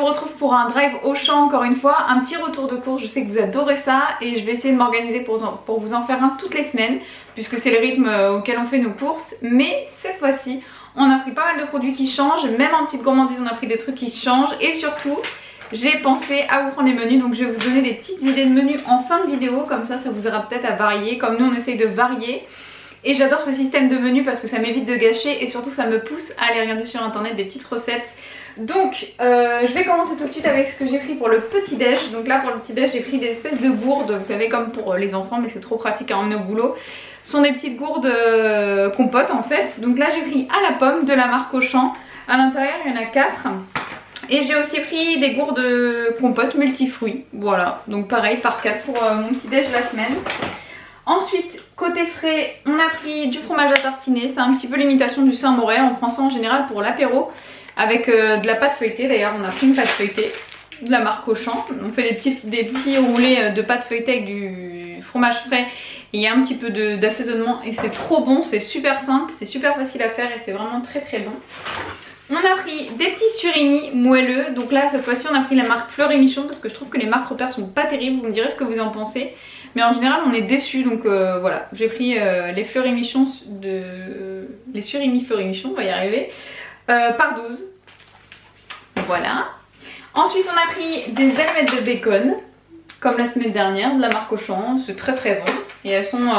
retrouve pour un drive Auchan encore une fois, un petit retour de course. Je sais que vous adorez ça et je vais essayer de m'organiser pour vous en faire un toutes les semaines puisque c'est le rythme auquel on fait nos courses. Mais cette fois-ci, on a pris pas mal de produits qui changent, même en petite gourmandise on a pris des trucs qui changent et surtout j'ai pensé à vous prendre des menus, donc je vais vous donner des petites idées de menus en fin de vidéo, comme ça vous aura peut-être à varier, comme nous on essaye de varier. Et j'adore ce système de menus parce que ça m'évite de gâcher et surtout ça me pousse à aller regarder sur internet des petites recettes. Donc je vais commencer tout de suite avec ce que j'ai pris pour le petit déj. Donc là pour le petit déj j'ai pris des espèces de gourdes, vous savez comme pour les enfants mais c'est trop pratique à emmener au boulot. Ce sont des petites gourdes compotes en fait. Donc là j'ai pris à la pomme de la marque Auchan, à l'intérieur il y en a 4. Et j'ai aussi pris des gourdes compotes multifruits, voilà, donc pareil par 4 pour mon petit déj la semaine. Ensuite, côté frais, on a pris du fromage à tartiner, c'est un petit peu l'imitation du Saint-Moret, on prend ça en général pour l'apéro, avec de la pâte feuilletée, d'ailleurs on a pris une pâte feuilletée de la marque Auchan. On fait des petits roulés de pâte feuilletée avec du fromage frais, et il y a un petit peu d'assaisonnement et c'est trop bon, c'est super simple, c'est super facile à faire et c'est vraiment très très bon. On a pris des petits surimi moelleux, donc là cette fois-ci on a pris la marque Fleury Michon parce que je trouve que les marques repères sont pas terribles, vous me direz ce que vous en pensez. Mais en général on est déçus donc voilà, j'ai pris les Fleury Michon, les surimi Fleury Michon, on va y arriver, par 12. Voilà. Ensuite on a pris des allumettes de bacon, comme la semaine dernière, de la marque Auchan, c'est très très bon. Et elles sont,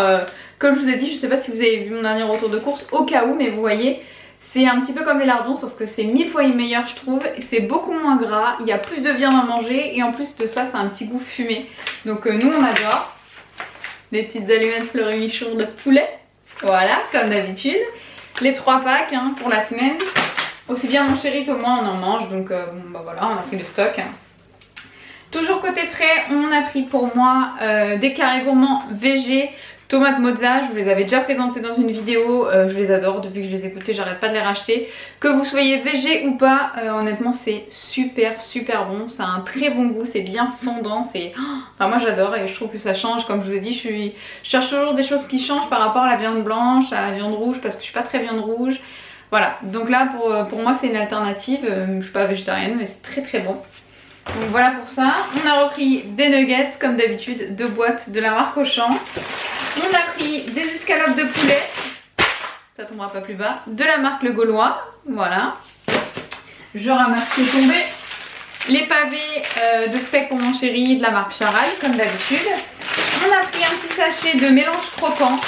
comme je vous ai dit, je sais pas si vous avez vu mon dernier retour de course au cas où, mais vous voyez... C'est un petit peu comme les lardons sauf que c'est 1000 fois meilleur je trouve, c'est beaucoup moins gras, il y a plus de viande à manger et en plus de ça c'est un petit goût fumé. Donc nous on adore. Des petites allumettes Fleury Michon de poulet, voilà comme d'habitude. Les 3 packs hein, pour la semaine, aussi bien mon chéri que moi on en mange donc bon, bah voilà on a pris le stock. Toujours côté frais on a pris pour moi des carrés gourmands végé. Tomates mozza, je vous les avais déjà présentés dans une vidéo, je les adore depuis que je les ai goûtés, j'arrête pas de les racheter. Que vous soyez végé ou pas, honnêtement c'est super bon, ça a un très bon goût, c'est bien fondant, c'est... Enfin moi j'adore et je trouve que ça change, comme je vous ai dit, je cherche toujours des choses qui changent par rapport à la viande blanche, à la viande rouge parce que je suis pas très viande rouge. Voilà, donc là pour moi c'est une alternative, je suis pas végétarienne mais c'est très bon. Donc voilà pour ça. On a repris des nuggets comme d'habitude, 2 boîtes de la marque Auchan. On a pris des escalopes de poulet, ça tombera pas plus bas, de la marque Le Gaulois, voilà. Je ramasse ce qui est tombé. Les pavés de steak pour mon chéri de la marque Charal comme d'habitude. On a pris un petit sachet de mélange croquant,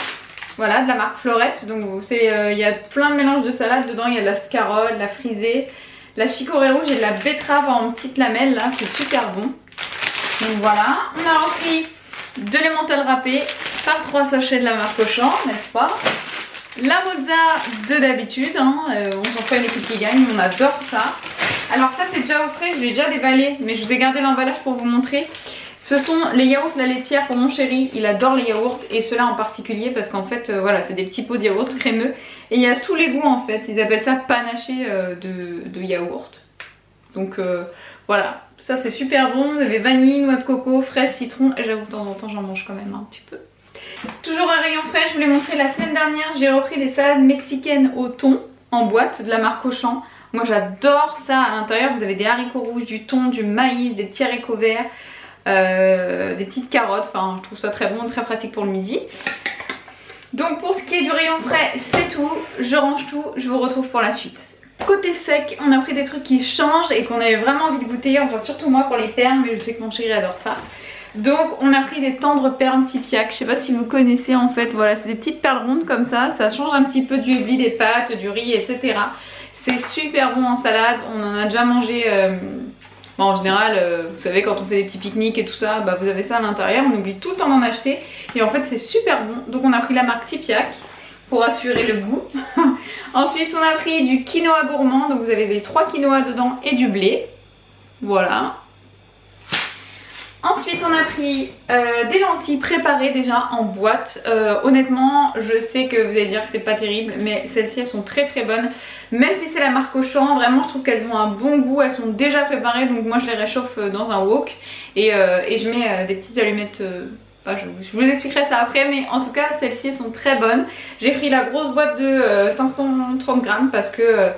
voilà, de la marque Florette. Donc il y a plein de mélanges de salade dedans, il y a de la scarole, de la frisée, la chicorée rouge et de la betterave en petites lamelles là, c'est super bon. Donc voilà, on a repris de l'emmental râpé par 3 sachets de la marque Auchan, n'est-ce pas? La mozza de d'habitude, hein, on s'en fait une équipe qui gagne, on adore ça. Alors ça c'est déjà au frais, je l'ai déjà déballé, mais je vous ai gardé l'emballage pour vous montrer. Ce sont les yaourts La Laitière pour mon chéri, il adore les yaourts et ceux-là en particulier parce qu'en fait voilà c'est des petits pots de yaourt crémeux et il y a tous les goûts en fait, ils appellent ça panaché de yaourt. Donc voilà, ça c'est super bon, vous avez vanille, noix de coco, fraise, citron et j'avoue de temps en temps j'en mange quand même un petit peu. Toujours un rayon frais, je vous l'ai montré la semaine dernière, j'ai repris des salades mexicaines au thon en boîte de la marque Auchan. Moi j'adore ça, à l'intérieur vous avez des haricots rouges, du thon, du maïs, des petits haricots verts. Des petites carottes, enfin je trouve ça très bon, très pratique pour le midi. Donc pour ce qui est du rayon frais c'est tout, je range tout, je vous retrouve pour la suite. Côté sec on a pris des trucs qui changent et qu'on avait vraiment envie de goûter, enfin surtout moi pour les perles mais je sais que mon chéri adore ça. Donc on a pris des tendres perles Tipiak, je sais pas si vous connaissez en fait, voilà c'est des petites perles rondes comme ça change un petit peu du blé, des pâtes, du riz etc. C'est super bon en salade, on en a déjà mangé... Bon, en général, vous savez quand on fait des petits pique-niques et tout ça, bah, vous avez ça à l'intérieur, on oublie tout le temps d'en acheter et en fait c'est super bon. Donc on a pris la marque Tipiak pour assurer le goût. Ensuite on a pris du quinoa gourmand, donc vous avez les 3 quinoa dedans et du blé. Voilà. Ensuite on a pris des lentilles préparées déjà en boîte. Honnêtement je sais que vous allez dire que c'est pas terrible mais celles-ci elles sont très bonnes. Même si c'est la marque Auchan, vraiment je trouve qu'elles ont un bon goût, elles sont déjà préparées donc moi je les réchauffe dans un wok et je mets des petites allumettes. Je vous expliquerai ça après mais en tout cas celles-ci sont très bonnes. J'ai pris la grosse boîte de 530 grammes parce que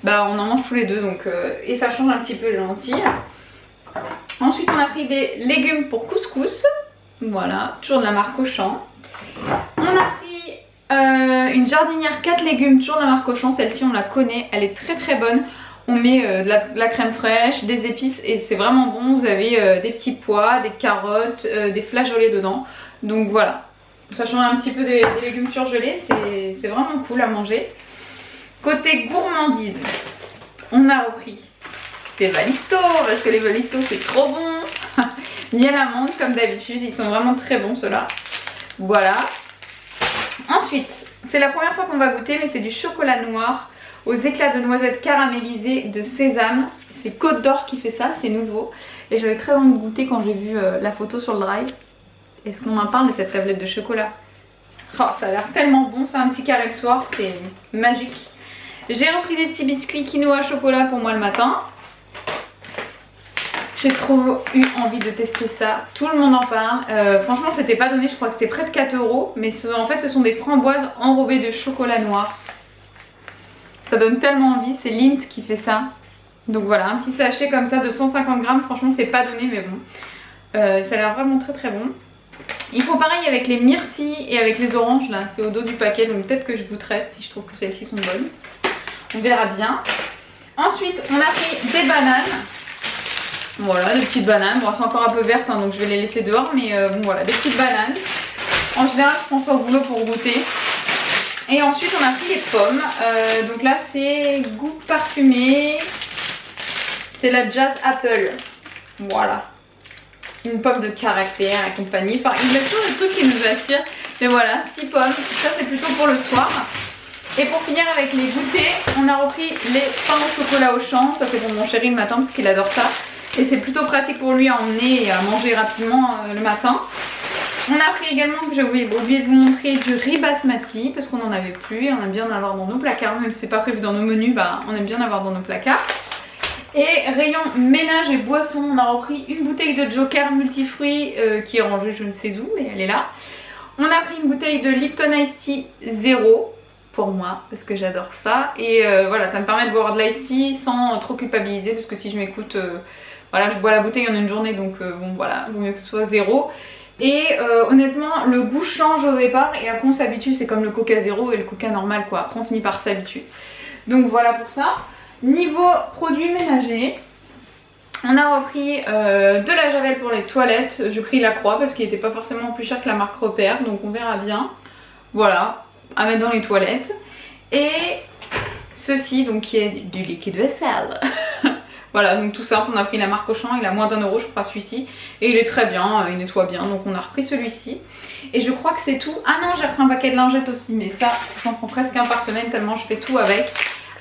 bah on en mange tous les deux donc et ça change un petit peu les lentilles. Ensuite on a pris des légumes pour couscous, voilà, toujours de la marque Auchan. On a pris une jardinière 4 légumes, toujours de la marque Auchan, celle-ci on la connaît, elle est très très bonne. On met de la crème fraîche, des épices et c'est vraiment bon. Vous avez des petits pois, des carottes, des flageolets dedans. Donc voilà, ça change un petit peu des légumes surgelés, c'est vraiment cool à manger. Côté gourmandise, on a repris des Valisto parce que les Valisto c'est trop bon. Miel amande comme d'habitude, ils sont vraiment très bons ceux-là. Voilà. Ensuite, c'est la première fois qu'on va goûter mais c'est du chocolat noir aux éclats de noisettes caramélisées de sésame. C'est Côte d'Or qui fait ça, c'est nouveau. Et j'avais très envie de goûter quand j'ai vu la photo sur le drive. Est-ce qu'on en parle de cette tablette de chocolat? Oh, ça a l'air tellement bon, c'est un petit carré le soir, c'est magique. J'ai repris des petits biscuits quinoa chocolat pour moi le matin. J'ai trop eu envie de tester ça, tout le monde en parle. Franchement c'était pas donné, je crois que c'était près de 4 €. Mais en fait ce sont des framboises enrobées de chocolat noir. Ça donne tellement envie, c'est Lindt qui fait ça. Donc voilà, un petit sachet comme ça de 150 grammes, franchement c'est pas donné mais bon. Ça a l'air vraiment très très bon. Il faut pareil avec les myrtilles et avec les oranges là, c'est au dos du paquet donc peut-être que je goûterai si je trouve que celles-ci sont bonnes. On verra bien. Ensuite on a pris des bananes. Voilà, des petites bananes, bon c'est encore un peu verte hein, donc je vais les laisser dehors mais bon voilà, des petites bananes. En général je prends ça au boulot pour goûter. Et ensuite on a pris les pommes, donc là c'est goût parfumé, c'est la Jazz Apple, voilà, une pomme de caractère et compagnie, enfin il y a toujours des trucs qui nous attirent, mais voilà, 6 pommes, ça c'est plutôt pour le soir. Et pour finir avec les goûters, on a repris les pains au chocolat Auchan, ça c'est pour mon chéri le matin parce qu'il adore ça. Et c'est plutôt pratique pour lui à emmener et à manger rapidement le matin. On a pris également, que j'ai oublié de vous montrer, du riz basmati parce qu'on n'en avait plus et on aime bien en avoir dans nos placards. Même si c'est pas prévu dans nos menus, bah, on aime bien en avoir dans nos placards. Et rayon ménage et boisson, on a repris une bouteille de Joker multifruits qui est rangée je ne sais où mais elle est là. On a pris une bouteille de Lipton Ice Tea 0 pour moi parce que j'adore ça. Et voilà, ça me permet de boire de l'ice tea sans trop culpabiliser parce que si je m'écoute... voilà, je bois la bouteille en une journée donc bon voilà, il vaut mieux que ce soit 0. Et honnêtement le goût change au départ et après on s'habitue, c'est comme le coca 0 et le coca normal quoi, après on finit par s'habituer. Donc voilà pour ça. Niveau produits ménagers, on a repris de la javel pour les toilettes, j'ai pris la Croix parce qu'il n'était pas forcément plus cher que la marque Repère donc on verra bien. Voilà, à mettre dans les toilettes. Et ceci donc qui est du liquide vaisselle. Voilà, donc tout simple, on a pris la marque Auchan, il a moins d'1 € je crois celui-ci. Et il est très bien, il nettoie bien, donc on a repris celui-ci. Et je crois que c'est tout. Ah non, j'ai repris un paquet de lingettes aussi, mais ça, j'en prends presque un par semaine tellement je fais tout avec.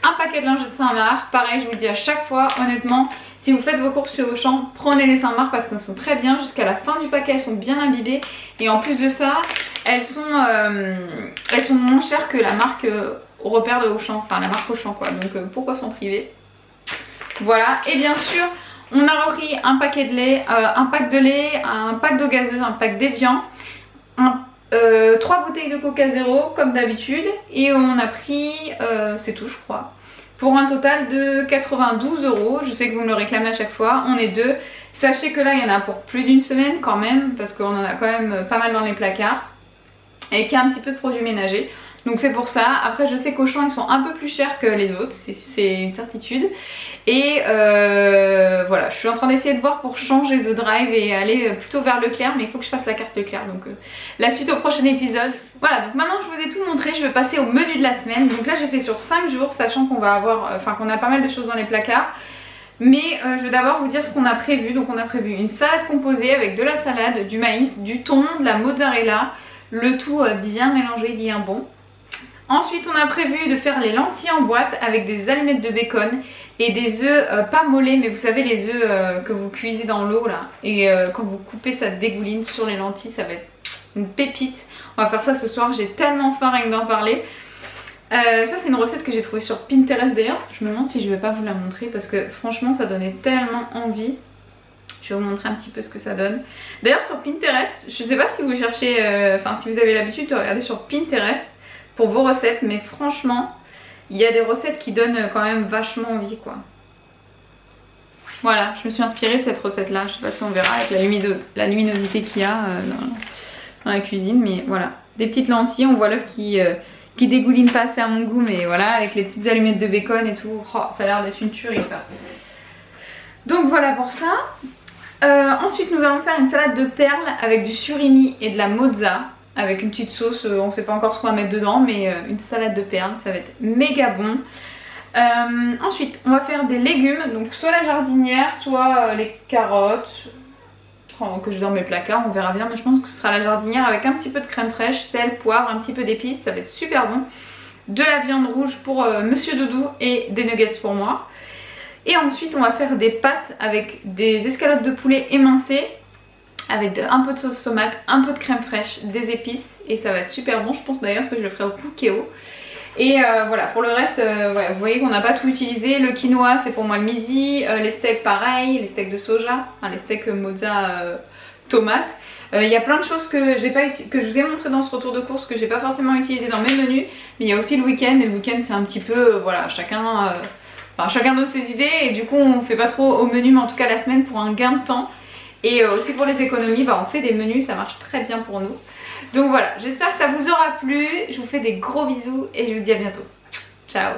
Un paquet de lingettes Saint-Marc, pareil, je vous le dis à chaque fois, honnêtement, si vous faites vos courses chez Auchan, prenez les Saint-Marc parce qu'elles sont très bien, jusqu'à la fin du paquet, elles sont bien imbibées. Et en plus de ça, elles sont moins chères que la marque Repère de Auchan, enfin la marque Auchan quoi, donc pourquoi s'en priver? Voilà, et bien sûr on a repris un paquet de lait, un pack de lait, un pack d'eau gazeuse, un pack d'Evian, 3 bouteilles de coca 0 comme d'habitude. Et on a pris, c'est tout je crois, pour un total de 92 €. Je sais que vous me le réclamez à chaque fois, on est deux. Sachez que là il y en a pour plus d'une semaine quand même, parce qu'on en a quand même pas mal dans les placards. Et qu'il y a un petit peu de produits ménagers. Donc c'est pour ça. Après je sais qu'Auchan ils sont un peu plus chers que les autres, c'est une certitude. Et voilà, je suis en train d'essayer de voir pour changer de drive et aller plutôt vers Leclerc, mais il faut que je fasse la carte Leclerc, donc la suite au prochain épisode. Voilà, donc maintenant que je vous ai tout montré, je vais passer au menu de la semaine. Donc là j'ai fait sur 5 jours, sachant qu'on va avoir, qu'on a pas mal de choses dans les placards. Mais je vais d'abord vous dire ce qu'on a prévu. Donc on a prévu une salade composée avec de la salade, du maïs, du thon, de la mozzarella, le tout bien mélangé, bien bon. Ensuite on a prévu de faire les lentilles en boîte avec des allumettes de bacon et des œufs pas mollets, mais vous savez les œufs que vous cuisez dans l'eau là. Et quand vous coupez ça dégouline sur les lentilles, ça va être une pépite. On va faire ça ce soir, j'ai tellement faim rien que d'en parler. Ça c'est une recette que j'ai trouvée sur Pinterest d'ailleurs. Je me demande si je vais pas vous la montrer parce que franchement ça donnait tellement envie. Je vais vous montrer un petit peu ce que ça donne. D'ailleurs sur Pinterest, je sais pas si vous cherchez, enfin si vous avez l'habitude de regarder sur Pinterest pour vos recettes, mais franchement il y a des recettes qui donnent quand même vachement envie quoi. Voilà, je me suis inspirée de cette recette là, je sais pas si on verra avec la luminosité qu'il y a dans la cuisine, mais voilà. Des petites lentilles, on voit l'œuf qui dégouline pas assez à mon goût, mais voilà, avec les petites allumettes de bacon et tout, oh, ça a l'air d'être une tuerie ça. Donc voilà pour ça. Ensuite nous allons faire une salade de perles avec du surimi et de la mozza, avec une petite sauce, on sait pas encore ce qu'on va mettre dedans, mais une salade de perles, ça va être méga bon. Ensuite on va faire des légumes, donc soit la jardinière, soit les carottes que j'ai dans mes placards, on verra bien, mais je pense que ce sera la jardinière avec un petit peu de crème fraîche, sel, poivre, un petit peu d'épices, ça va être super bon. De la viande rouge pour Monsieur Doudou et des nuggets pour moi. Et ensuite on va faire des pâtes avec des escalope de poulet émincées, avec un peu de sauce tomate, un peu de crème fraîche, des épices, et ça va être super bon. Je pense d'ailleurs que je le ferai au Cookéo. Et voilà, pour le reste, ouais, vous voyez qu'on n'a pas tout utilisé. Le quinoa c'est pour moi le midi, les steaks pareil, les steaks de soja, enfin, les steaks mozza tomate. Il y a plein de choses que je vous ai montré dans ce retour de course que j'ai pas forcément utilisé dans mes menus, mais il y a aussi le week-end, et le week-end c'est un petit peu, voilà, chacun donne ses idées, et du coup on fait pas trop au menu, mais en tout cas la semaine pour un gain de temps. Et aussi pour les économies, on fait des menus, ça marche très bien pour nous. Donc voilà, j'espère que ça vous aura plu, je vous fais des gros bisous et je vous dis à bientôt. Ciao.